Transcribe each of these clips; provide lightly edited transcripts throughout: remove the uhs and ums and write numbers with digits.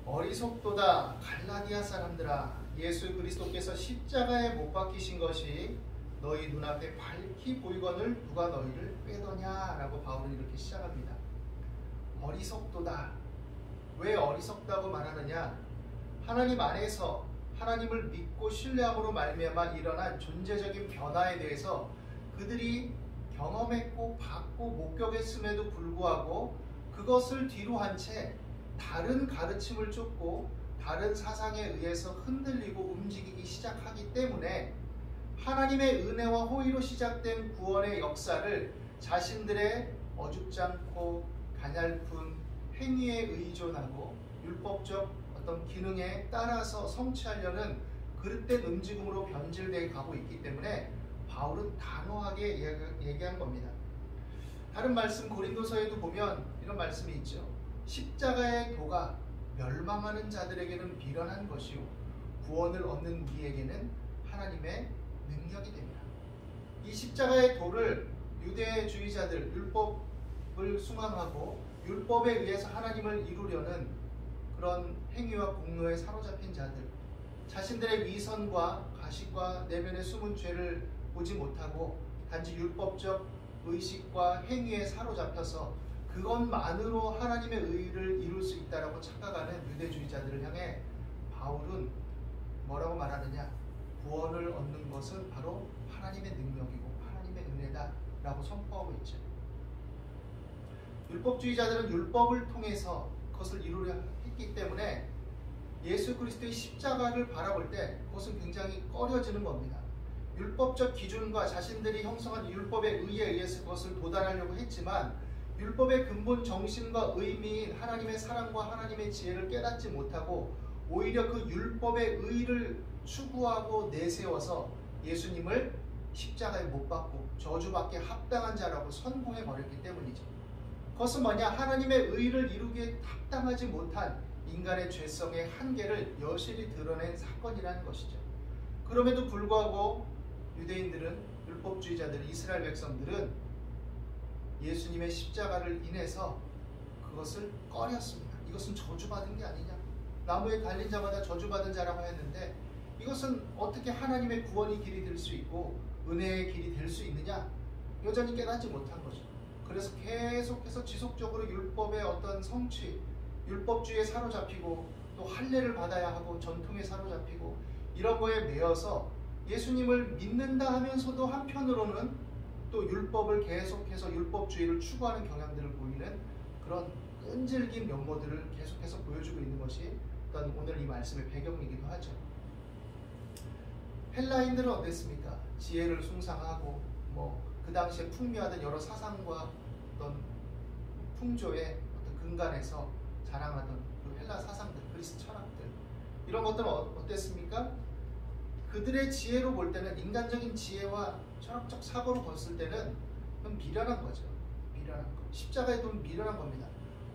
어리석도다 갈라디아 사람들아, 예수 그리스도께서 십자가에 못 박히신 것이 너희 눈앞에 밝히 보이거늘 누가 너희를 빼더냐 라고 바울은 이렇게 시작합니다. 어리석도다. 왜 어리석다고 말하느냐? 하나님 안에서 하나님을 믿고 신뢰함으로 말미암아 일어난 존재적인 변화에 대해서 그들이 경험했고 받고 목격했음에도 불구하고 그것을 뒤로 한 채 다른 가르침을 쫓고 다른 사상에 의해서 흔들리고 움직이기 시작하기 때문에 하나님의 은혜와 호의로 시작된 구원의 역사를 자신들의 어줍지 않고 가냘픈 행위에 의존하고 율법적 어떤 기능에 따라서 성취하려는 그릇된 움직임으로 변질되어 가고 있기 때문에 바울은 단호하게 얘기한 겁니다. 다른 말씀 고린도서에도 보면 이런 말씀이 있죠. 십자가의 도가 멸망하는 자들에게는 미련한 것이요 구원을 얻는 우리에게는 하나님의 능력이 됩니다. 이 십자가의 도를 유대주의자들, 율법을 숭앙하고 율법에 의해서 하나님을 이루려는 그런 행위와 공로에 사로잡힌 자들, 자신들의 위선과 가식과 내면의 숨은 죄를 보지 못하고 단지 율법적 의식과 행위에 사로잡혀서 그것만으로 하나님의 의를 이룰 수 있다라고 착각하는 유대주의자들을 향해 바울은 뭐라고 말하느냐? 구원을 얻는 것은 바로 하나님의 능력이고 하나님의 은혜다라고 선포하고 있죠. 율법주의자들은 율법을 통해서 그것을 이루려 했기 때문에 예수 그리스도의 십자가를 바라볼 때 그것은 굉장히 꺼려지는 겁니다. 율법적 기준과 자신들이 형성한 율법의 의에 의해서 그것을 도달하려고 했지만 율법의 근본 정신과 의미인 하나님의 사랑과 하나님의 지혜를 깨닫지 못하고 오히려 그 율법의 의를 추구하고 내세워서 예수님을 십자가에 못 박고 저주받게 합당한 자라고 선고해버렸기 때문이죠. 그것은 뭐냐? 하나님의 의를 이루기에 합당하지 못한 인간의 죄성의 한계를 여실히 드러낸 사건이라는 것이죠. 그럼에도 불구하고 유대인들은, 율법주의자들, 이스라엘 백성들은 예수님의 십자가를 인해서 그것을 꺼렸습니다. 이것은 저주받은 게 아니냐? 나무에 달린 자마다 저주받은 자라고 했는데 이것은 어떻게 하나님의 구원의 길이 될 수 있고 은혜의 길이 될 수 있느냐? 여전히 깨닫지 못한 거죠. 그래서 계속해서 지속적으로 율법의 어떤 성취, 율법주의에 사로잡히고 또 할례를 받아야 하고 전통에 사로잡히고 이런 거에 매여서 예수님을 믿는다 하면서도 한편으로는 또 율법을 계속해서 율법주의를 추구하는 경향들을 보이는 그런 끈질긴 면모들을 계속해서 보여주고 있는 것이 어떤 오늘 이 말씀의 배경이기도 하죠. 헬라인들은 어땠습니까? 지혜를 숭상하고 그 당시에 풍미하던 여러 사상과 어떤 풍조의 어떤 근간에서 자랑하던 그 헬라 사상들, 그리스 철학들 이런 것들은 어땠습니까? 그들의 지혜로 볼 때는 인간적인 지혜와 철학적 사고로 봤을 때는 그건 미련한 거죠. 미련한 거. 십자가에 둔 미련한 겁니다.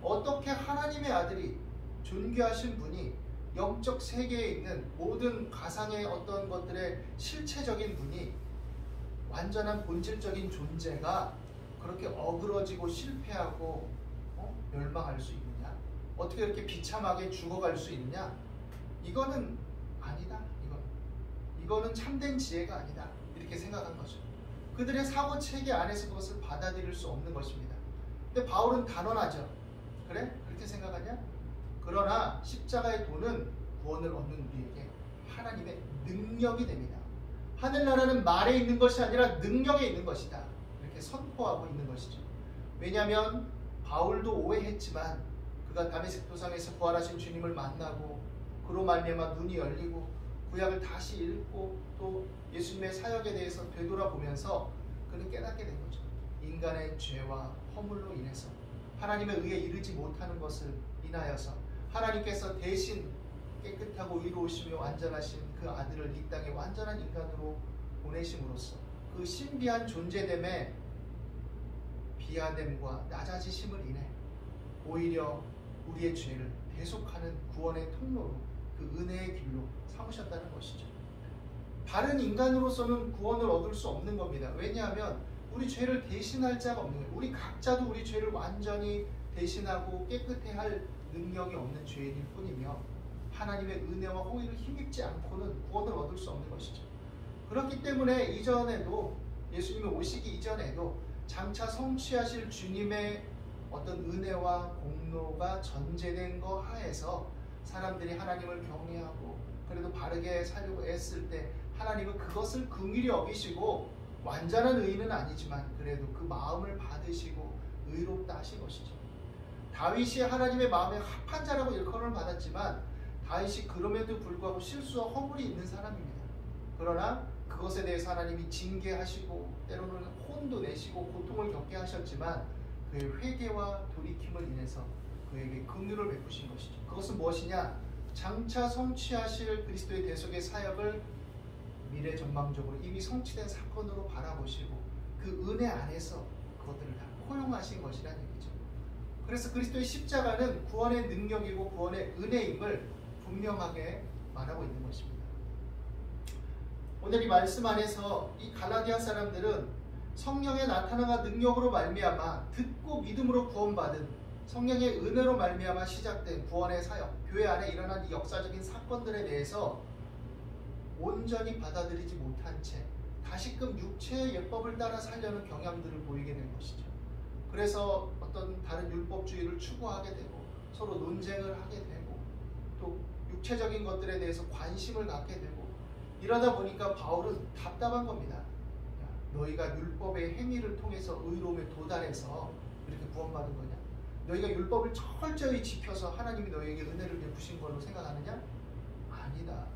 어떻게 하나님의 아들이 존귀하신 분이 영적 세계에 있는 모든 가상의 어떤 것들의 실체적인 분이 완전한 본질적인 존재가 그렇게 어그러지고 실패하고 멸망할 수 있느냐? 어떻게 이렇게 비참하게 죽어갈 수 있느냐? 이거는 아니다. 이거는 참된 지혜가 아니다. 이렇게 생각한 거죠. 그들의 사고체계 안에서 그것을 받아들일 수 없는 것입니다. 근데 바울은 단언하죠. 그래? 그렇게 생각하냐? 그러나 십자가의 도는 구원을 얻는 우리에게 하나님의 능력이 됩니다. 하늘나라는 말에 있는 것이 아니라 능력에 있는 것이다. 이렇게 선포하고 있는 것이죠. 왜냐하면 바울도 오해했지만 그가 다메섹 도상에서 부활하신 주님을 만나고 그로 말미암아 눈이 열리고 구약을 다시 읽고 또 예수님의 사역에 대해서 되돌아보면서 그는 깨닫게 된 거죠. 인간의 죄와 허물로 인해서 하나님의 의에 이르지 못하는 것을 인하여서 하나님께서 대신 깨끗하고 의로우시며 완전하신 그 아들을 이 땅에 완전한 인간으로 보내심으로써 그 신비한 존재됨의 비하됨과 낮아지심을 인해 오히려 우리의 죄를 대속하는 구원의 통로로 그 은혜의 길로 삼으셨다는 것이죠. 다른 인간으로서는 구원을 얻을 수 없는 겁니다. 왜냐하면 우리 죄를 대신할 자가 없는 거예요. 우리 각자도 우리 죄를 완전히 대신하고 깨끗해야 할 능력이 없는 죄인일 뿐이며 하나님의 은혜와 호의를 힘입지 않고는 구원을 얻을 수 없는 것이죠. 그렇기 때문에 이전에도 예수님이 오시기 이전에도 장차 성취하실 주님의 어떤 은혜와 공로가 전제된 거 하에서 사람들이 하나님을 경외하고 그래도 바르게 살려고 애쓸 때 하나님은 그것을 긍휼히 여기시고 완전한 의인은 아니지만 그래도 그 마음을 받으시고 의롭다 하신 것이죠. 다윗이 하나님의 마음에 합한 자라고 일컬음을 받았지만 다윗이 그럼에도 불구하고 실수와 허물이 있는 사람입니다. 그러나 그것에 대해서 하나님이 징계하시고 때로는 혼도 내시고 고통을 겪게 하셨지만 그의 회개와 돌이킴을 인해서 그에게 긍휼을 베푸신 것이죠. 그것은 무엇이냐? 장차 성취하실 그리스도의 대속의 사역을 미래 전망적으로 이미 성취된 사건으로 바라보시고 그 은혜 안에서 그것들을 다 포용하신 것이라는 얘기죠. 그래서 그리스도의 십자가는 구원의 능력이고 구원의 은혜임을 분명하게 말하고 있는 것입니다. 오늘 이 말씀 안에서 이 갈라디아 사람들은 성령의 나타남과 능력으로 말미암아 듣고 믿음으로 구원받은 성령의 은혜로 말미암아 시작된 구원의 사역, 교회 안에 일어난 이 역사적인 사건들에 대해서 온전히 받아들이지 못한 채 다시금 육체의 예법을 따라 살려는 경향들을 보이게 된 것이죠. 그래서 어떤 다른 율법주의를 추구하게 되고 서로 논쟁을 하게 되고 또 육체적인 것들에 대해서 관심을 갖게 되고 이러다 보니까 바울은 답답한 겁니다. 너희가 율법의 행위를 통해서 의로움에 도달해서 이렇게 구원받은 거냐? 너희가 율법을 철저히 지켜서 하나님이 너희에게 은혜를 베푸신 걸로 생각하느냐? 아니다.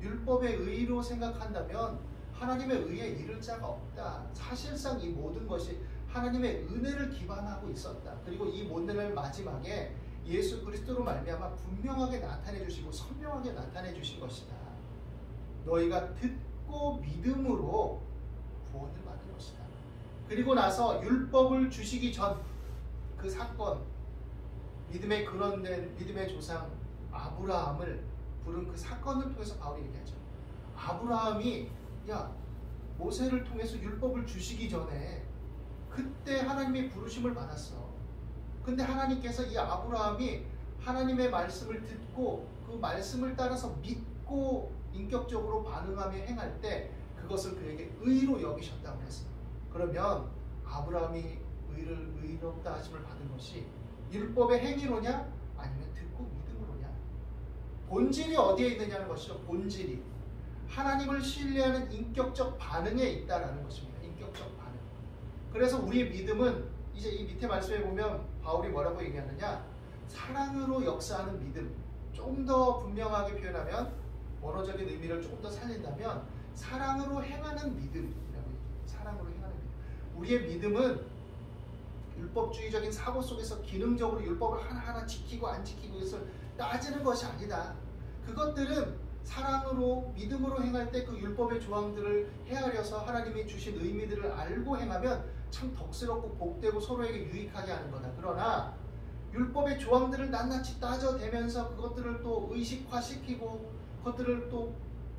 율법의 의로 생각한다면 하나님의 의에 이를 자가 없다. 사실상 이 모든 것이 하나님의 은혜를 기반하고 있었다. 그리고 이 모든 마지막에 예수 그리스도로 말미암아 분명하게 나타내 주시고 선명하게 나타내 주신 것이다. 너희가 듣고 믿음으로 구원을 받은 것이다. 그리고 나서 율법을 주시기 전 그 사건, 믿음의 근원된 믿음의 조상 아브라함을 부른 그 사건을 통해서 바울이 얘기하죠. 아브라함이 모세를 통해서 율법을 주시기 전에 그때 하나님의 부르심을 받았어. 근데 하나님께서 이 아브라함이 하나님의 말씀을 듣고 그 말씀을 따라서 믿고 인격적으로 반응하며 행할 때 그것을 그에게 의로 여기셨다고 했어요. 그러면 아브라함이 의롭다 하심을 받은 것이 율법의 행위로냐 아니면 듣고 믿음으로냐? 본질이 어디에 있느냐는 것이죠. 본질이 하나님을 신뢰하는 인격적 반응에 있다라는 것입니다. 인격적 반응. 그래서 우리의 믿음은 이제 이 밑에 말씀에 보면 바울이 뭐라고 얘기하느냐? 사랑으로 역사하는 믿음. 좀 더 분명하게 표현하면 원어적인 의미를 조금 더 살린다면 사랑으로 행하는 믿음이라고 얘기해요. 사랑으로 행하는 믿음. 우리의 믿음은 율법주의적인 사고 속에서 기능적으로 율법을 하나하나 지키고 안 지키고 이것을 따지는 것이 아니다. 그것들은 사랑으로 믿음으로 행할 때 그 율법의 조항들을 헤아려서 하나님이 주신 의미들을 알고 행하면 참 덕스럽고 복되고 서로에게 유익하게 하는 거다. 그러나 율법의 조항들을 낱낱이 따져대면서 그것들을 또 의식화시키고 그것들을 또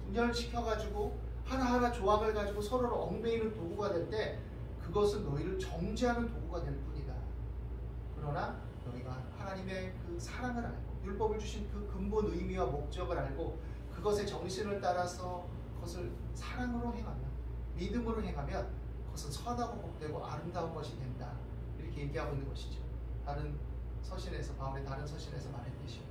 분열시켜가지고 하나하나 조항을 가지고 서로를 얽매이는 도구가 될 때 그것은 너희를 정죄하는 도구가 될 뿐이다. 그러나 너희가 하나님의 그 사랑을 알고 율법을 주신 그 근본 의미와 목적을 알고 그것의 정신을 따라서 그것을 사랑으로 행하면 믿음으로 행하면 그것은 선하고 복되고 아름다운 것이 된다. 이렇게 얘기하고 있는 것이죠. 다른 서신에서 바울의 다른 서신에서 말했듯이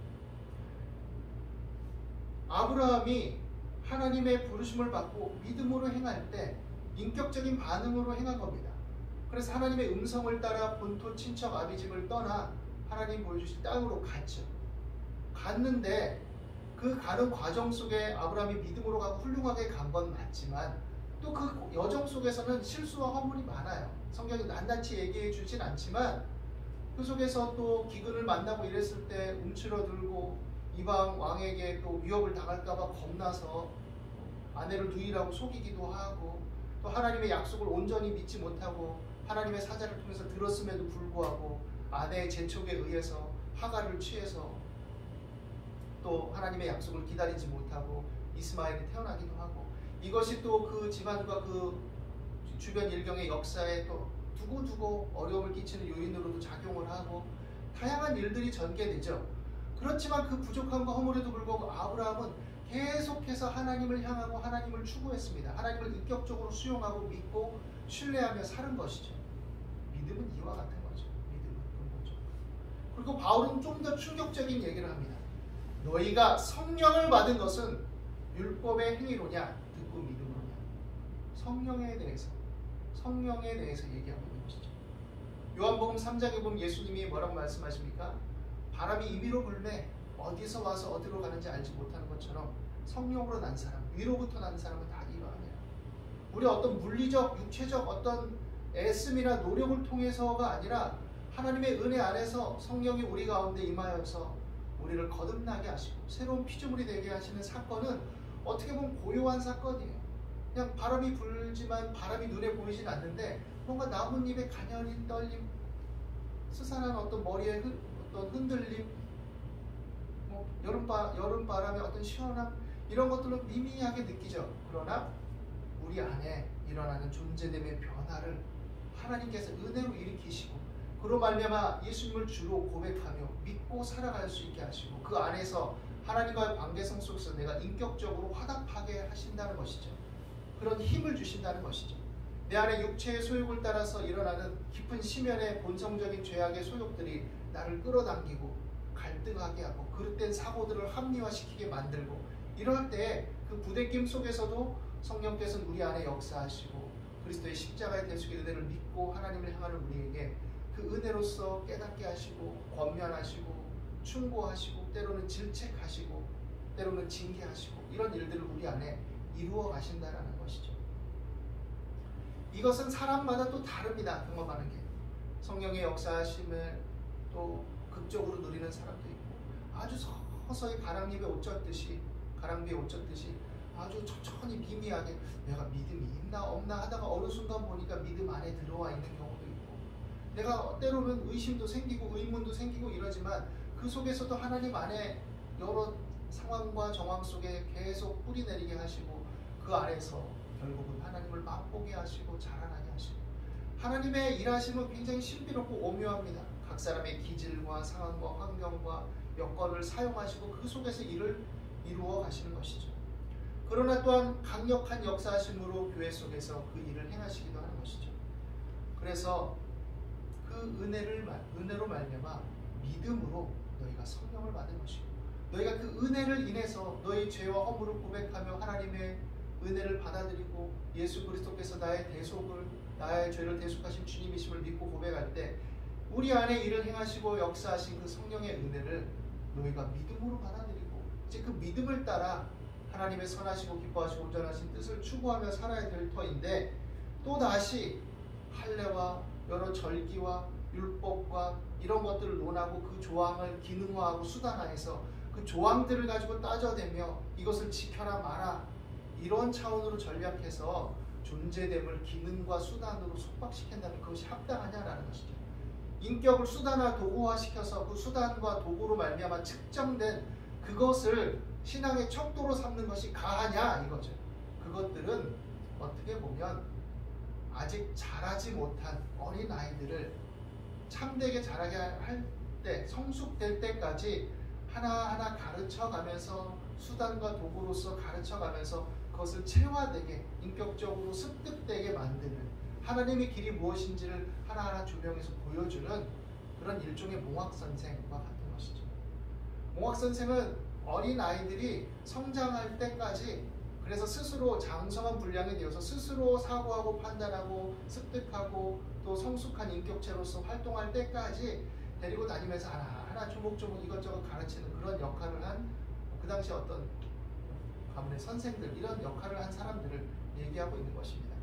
아브라함이 하나님의 부르심을 받고 믿음으로 행할 때 인격적인 반응으로 행한 겁니다. 그래서 하나님의 음성을 따라 본토 친척 아비집을 떠나 하나님 보여주신 땅으로 갔죠. 갔는데 그 가는 과정 속에 아브라함이 믿음으로 가고 훌륭하게 간 건 맞지만 또 그 여정 속에서는 실수와 허물이 많아요. 성경이 낱낱이 얘기해 주진 않지만 그 속에서 또 기근을 만나고 이랬을 때 움츠러들고 이방 왕에게 또 위협을 당할까봐 겁나서 아내를 누이라고 속이기도 하고 또 하나님의 약속을 온전히 믿지 못하고 하나님의 사자를 통해서 들었음에도 불구하고 아내의 재촉에 의해서 하갈을 취해서 또 하나님의 약속을 기다리지 못하고 이스마엘이 태어나기도 하고 이것이 또 그 집안과 그 주변 일경의 역사에 또 두고두고 어려움을 끼치는 요인으로도 작용을 하고 다양한 일들이 전개되죠. 그렇지만 그 부족함과 허물에도 불구하고 아브라함은 계속해서 하나님을 향하고 하나님을 추구했습니다. 하나님을 인격적으로 수용하고 믿고 신뢰하며 사는 것이죠. 믿음은 이와 같은 거죠. 믿음은 근본적으로. 그리고 바울은 좀 더 충격적인 얘기를 합니다. 너희가 성령을 받은 것은 율법의 행위로냐 듣고 믿음으로냐. 성령에 대해서 얘기하고 있는 것이죠. 요한복음 3장에 보면 예수님이 뭐라고 말씀하십니까? 바람이 임의로 불매 어디서 와서 어디로 가는지 알지 못하는 것처럼 성령으로 난 사람, 위로부터 난 사람은 다 이러하니라. 우리 어떤 물리적, 육체적 어떤 애씀이나 노력을 통해서가 아니라 하나님의 은혜 안에서 성령이 우리 가운데 임하여서 우리를 거듭나게 하시고 새로운 피조물이 되게 하시는 사건은 어떻게 보면 고요한 사건이에요. 그냥 바람이 불지만 바람이 눈에 보이진 않는데 뭔가 나뭇잎의 가녀린 떨림, 스산한 어떤 머리의 어떤 흔들림, 여름바람의 어떤 시원함, 이런 것들로 미미하게 느끼죠. 그러나 우리 안에 일어나는 존재됨의 변화를 하나님께서 은혜로 일으키시고 그로 말미암아 예수님을 주로 고백하며 믿고 살아갈 수 있게 하시고 그 안에서 하나님과의 관계성 속에서 내가 인격적으로 화답하게 하신다는 것이죠. 그런 힘을 주신다는 것이죠. 내 안에 육체의 소욕을 따라서 일어나는 깊은 심연의 본성적인 죄악의 소욕들이 나를 끌어당기고 갈등하게 하고 그릇된 사고들을 합리화시키게 만들고 이럴 때 그 부대낌 속에서도 성령께서는 우리 안에 역사하시고 그리스도의 십자가의 대속의 은혜를 믿고 하나님을 향하는 우리에게 그 은혜로서 깨닫게 하시고 권면하시고 충고하시고 때로는 질책하시고 때로는 징계하시고 이런 일들을 우리 안에 이루어 가신다는 것이죠. 이것은 사람마다 또 다릅니다. 경험하는 게. 성령의 역사하심을 또 극적으로 누리는 사람도 있고 아주 서서히 가랑비에 옷 젖듯이 아주 천천히 미미하게 내가 믿음이 있나 없나 하다가 어느 순간 보니까 믿음 안에 들어와 있는 경우도 있고 내가 때로는 의심도 생기고 의문도 생기고 이러지만 그 속에서도 하나님 안에 여러 상황과 정황 속에 계속 뿌리내리게 하시고 그 안에서 결국은 하나님을 맛보게 하시고 자라나게 하시고 하나님의 일하심은 굉장히 신비롭고 오묘합니다. 각 사람의 기질과 상황과 환경과 여건을 사용하시고 그 속에서 일을 이루어 가시는 것이죠. 그러나 또한 강력한 역사하심으로 교회 속에서 그 일을 행하시기도 하는 것이죠. 그래서 그 은혜로 말미암아 믿음으로 너희가 성령을 받은 것이고 너희가 그 은혜를 인해서 너희 죄와 허물을 고백하며 하나님의 은혜를 받아들이고 예수 그리스도께서 나의 죄를 대속하신 주님이심을 믿고 고백할 때 우리 안에 일을 행하시고 역사하신 그 성령의 은혜를 너희가 믿음으로 받아들이고 이제 그 믿음을 따라 하나님의 선하시고 기뻐하시고 온전하신 뜻을 추구하며 살아야 될 터인데 또다시 할례와 여러 절기와 율법과 이런 것들을 논하고 그 조항을 기능화하고 수단화해서 그 조항들을 가지고 따져대며 이것을 지켜라 마라 이런 차원으로 전략해서 존재됨을 기능과 수단으로 속박시킨다면 그것이 합당하냐라는 것이죠. 인격을 수단화 도구화시켜서 그 수단과 도구로 말미암아 측정된 그것을 신앙의 척도로 삼는 것이 가하냐 이거죠. 그것들은 어떻게 보면 아직 자라지 못한 어린 아이들을 참되게 자라게 할 때 성숙될 때까지 하나하나 가르쳐가면서 수단과 도구로서 가르쳐가면서 그것을 체화되게 인격적으로 습득되게 만드는 하나님의 길이 무엇인지를 하나하나 조명해서 보여주는 그런 일종의 몽학선생과 같은 것이죠. 몽학선생은 어린 아이들이 성장할 때까지 그래서 스스로 장성한 분량이 되어서 스스로 사고하고 판단하고 습득하고 또 성숙한 인격체로서 활동할 때까지 데리고 다니면서 하나하나 조목조목 이것저것 가르치는 그런 역할을 한 그 당시 어떤 가문의 선생들 이런 역할을 한 사람들을 얘기하고 있는 것입니다.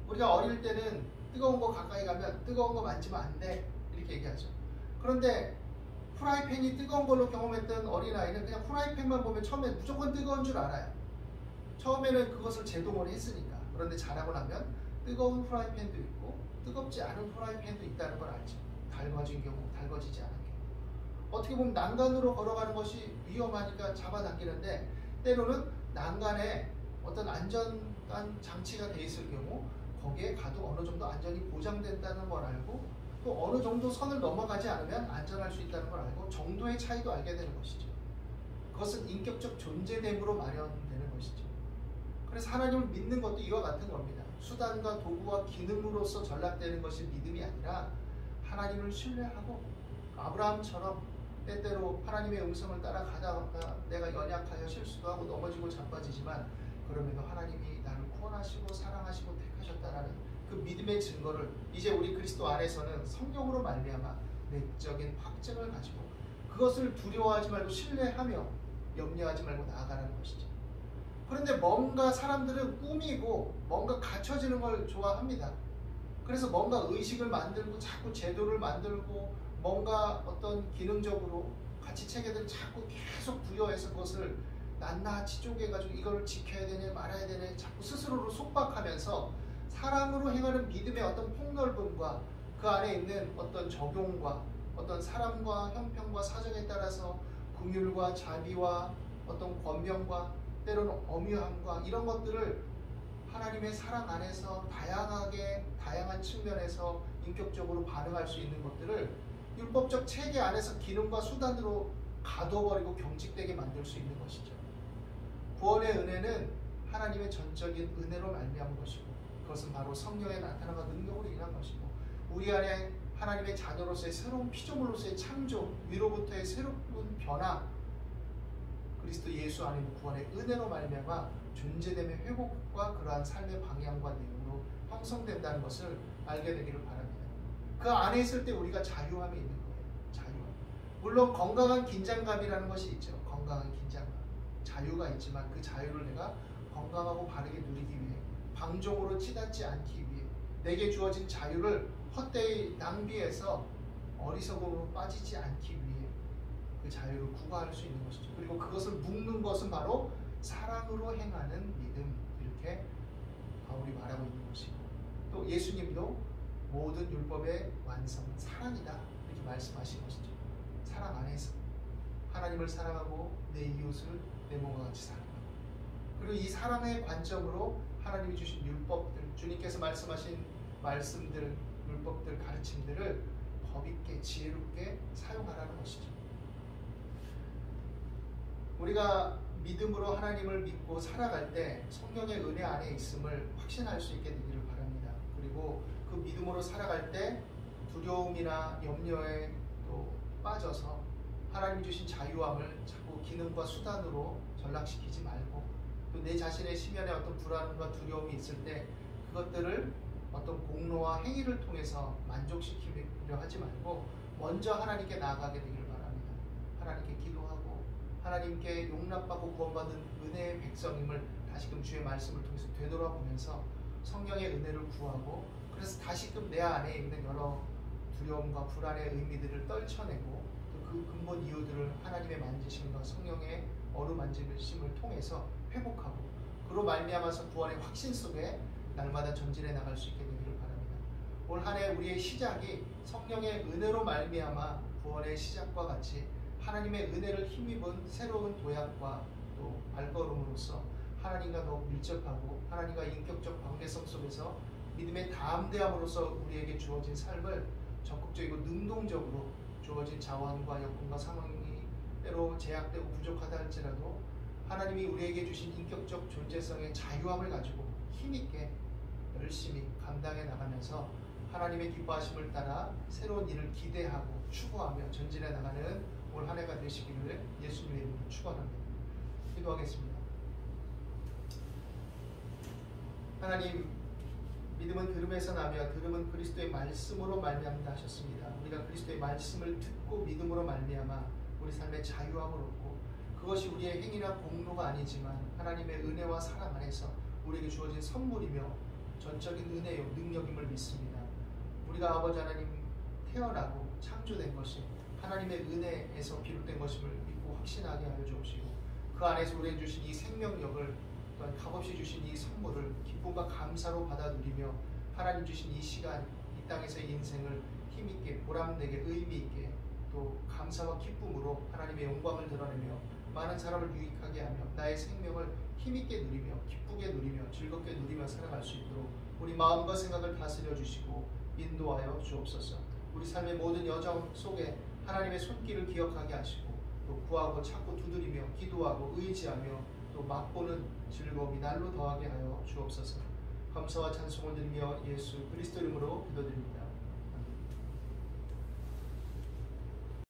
우리가 어릴 때는 뜨거운 거 가까이 가면 뜨거운 거 만지면 안 돼 이렇게 얘기하죠. 그런데 프라이팬이 뜨거운 걸로 경험했던 어린아이는 그냥 프라이팬만 보면 처음에 무조건 뜨거운 줄 알아요. 처음에는 그것을 제동을 했으니까. 그런데 자라고 나면 뜨거운 프라이팬도 있고 뜨겁지 않은 프라이팬도 있다는 걸 알죠. 달궈진 경우, 달궈지지 않은 경우. 어떻게 보면 난간으로 걸어가는 것이 위험하니까 잡아당기는데 때로는 난간에 어떤 안전한 장치가 돼 있을 경우 거기에 가도 어느 정도 안전이 보장된다는 걸 알고 또 어느 정도 선을 넘어가지 않으면 안전할 수 있다는 걸 알고 정도의 차이도 알게 되는 것이죠. 그것은 인격적 존재됨으로 마련되는 것이죠. 그래서 하나님을 믿는 것도 이와 같은 겁니다. 수단과 도구와 기능으로서 전락되는 것이 믿음이 아니라 하나님을 신뢰하고 아브라함처럼 때때로 하나님의 음성을 따라가다가 내가 연약하여 실수도 하고 넘어지고 자빠지지만 그럼에도 하나님이 나를 구원하시고 사랑하시고 택하셨다라는 그 믿음의 증거를 이제 우리 그리스도 안에서는 성령으로 말미암아 내적인 확증을 가지고 그것을 두려워하지 말고 신뢰하며 염려하지 말고 나아가라는 것이죠. 그런데 뭔가 사람들은 꾸미고 뭔가 갖춰지는 걸 좋아합니다. 그래서 뭔가 의식을 만들고 자꾸 제도를 만들고 뭔가 어떤 기능적으로 가치 체계들을 자꾸 계속 부여해서 그것을 낱낱이 쪼개가지고 이걸 지켜야 되냐 말아야 되냐 자꾸 스스로를 속박하면서 사랑으로 행하는 믿음의 어떤 폭넓음과 그 안에 있는 어떤 적용과 어떤 사람과 형편과 사정에 따라서 긍휼과 자비와 어떤 권명과 때로는 엄유함과 이런 것들을 하나님의 사랑 안에서 다양한 측면에서 인격적으로 반응할 수 있는 것들을 율법적 체계 안에서 기능과 수단으로 가둬버리고 경직되게 만들 수 있는 것이죠. 구원의 은혜는 하나님의 전적인 은혜로 말미암은 것이고 그것은 바로 성령의 나타남과 능력으로 인한 것이고 우리 안에 하나님의 자녀로서의 새로운 피조물로서의 창조, 위로부터의 새로운 변화, 그리스도 예수 안에 있는 구원의 은혜로 말미암아 존재됨의 회복과 그러한 삶의 방향과 내용으로 형성된다는 것을 알게 되기를 바랍니다. 그 안에 있을 때 우리가 자유함이 있는 거예요. 자유함. 물론 건강한 긴장감이라는 것이 있죠. 건강한 긴장감. 자유가 있지만 그 자유를 내가 건강하고 바르게 누리기 위해 방종으로 치닫지 않기 위해 내게 주어진 자유를 헛되이 낭비해서 어리석음으로 빠지지 않기 위해 그 자유를 구가할 수 있는 것이죠. 그리고 그것을 묶는 것은 바로 사랑으로 행하는 믿음, 이렇게 바울이 말하고 있는 것이고 또 예수님도 모든 율법의 완성은 사랑이다 이렇게 말씀하신 것이죠. 사랑 안에서 하나님을 사랑하고 내 이웃을 내 몸과 같이 사랑하고 그리고 이 사랑의 관점으로 하나님이 주신 율법들, 주님께서 말씀하신 말씀들, 율법들, 가르침들을 법있게 지혜롭게 사용하라는 것이죠. 우리가 믿음으로 하나님을 믿고 살아갈 때 성령의 은혜 안에 있음을 확신할 수 있게 되기를 바랍니다. 그리고 그 믿음으로 살아갈 때 두려움이나 염려에 또 빠져서 하나님이 주신 자유함을 자꾸 기능과 수단으로 전락시키지 말고 또 내 자신의 심연에 어떤 불안과 두려움이 있을 때 그것들을 어떤 공로와 행위를 통해서 만족시키려 하지 말고 먼저 하나님께 나아가게 되기를 바랍니다. 하나님께 기도하고 하나님께 용납받고 구원받은 은혜의 백성임을 다시금 주의 말씀을 통해서 되돌아보면서 성령의 은혜를 구하고 그래서 다시금 내 안에 있는 여러 두려움과 불안의 의미들을 떨쳐내고 또 그 근본 이유들을 하나님의 만지심과 성령의 어루만지심을 통해서 회복하고 그로 말미암아서 구원의 확신 속에 날마다 전진해 나갈 수 있게 되기를 바랍니다. 올 한 해 우리의 시작이 성령의 은혜로 말미암아 구원의 시작과 같이 하나님의 은혜를 힘입은 새로운 도약과 또 발걸음으로써 하나님과 더욱 밀접하고 하나님과 인격적 관계성 속에서 믿음의 담대함으로써 우리에게 주어진 삶을 적극적이고 능동적으로 주어진 자원과 여건과 상황이 때로 제약되고 부족하다 할지라도 하나님이 우리에게 주신 인격적 존재성의 자유함을 가지고 힘있게 열심히 감당해 나가면서 하나님의 기뻐하심을 따라 새로운 일을 기대하고 추구하며 전진해 나가는 올 한 해가 되시기를 예수님의 이름으로 축원합니다. 기도하겠습니다. 하나님, 믿음은 들음에서 나며 들음은 그리스도의 말씀으로 말미암다 하셨습니다. 우리가 그리스도의 말씀을 듣고 믿음으로 말미암아 우리 삶의 자유함을 얻고 그것이 우리의 행위나 공로가 아니지만 하나님의 은혜와 사랑 안에서 우리에게 주어진 선물이며 전적인 은혜요 능력임을 믿습니다. 우리가 아버지 하나님 태어나고 창조된 것이 하나님의 은혜에서 비롯된 것임을 믿고 확신하게 하여 주옵시고 그 안에서 우리에게 주신 이 생명력을 또한 값없이 주신 이 선물을 기쁨과 감사로 받아 누리며 하나님 주신 이 시간, 이 땅에서의 인생을 힘있게 보람되게 의미있게 또 감사와 기쁨으로 하나님의 영광을 드러내며 많은 사람을 유익하게 하며 나의 생명을 힘있게 누리며 기쁘게 누리며 즐겁게 누리며 살아갈 수 있도록 우리 마음과 생각을 다스려 주시고 인도하여 주옵소서. 우리 삶의 모든 여정 속에 하나님의 손길을 기억하게 하시고 또 구하고 찾고 두드리며 기도하고 의지하며 또 맛보는 즐거움이 날로 더하게 하여 주옵소서. 감사와 찬송을 드리며 예수 그리스도 이름으로 기도드립니다.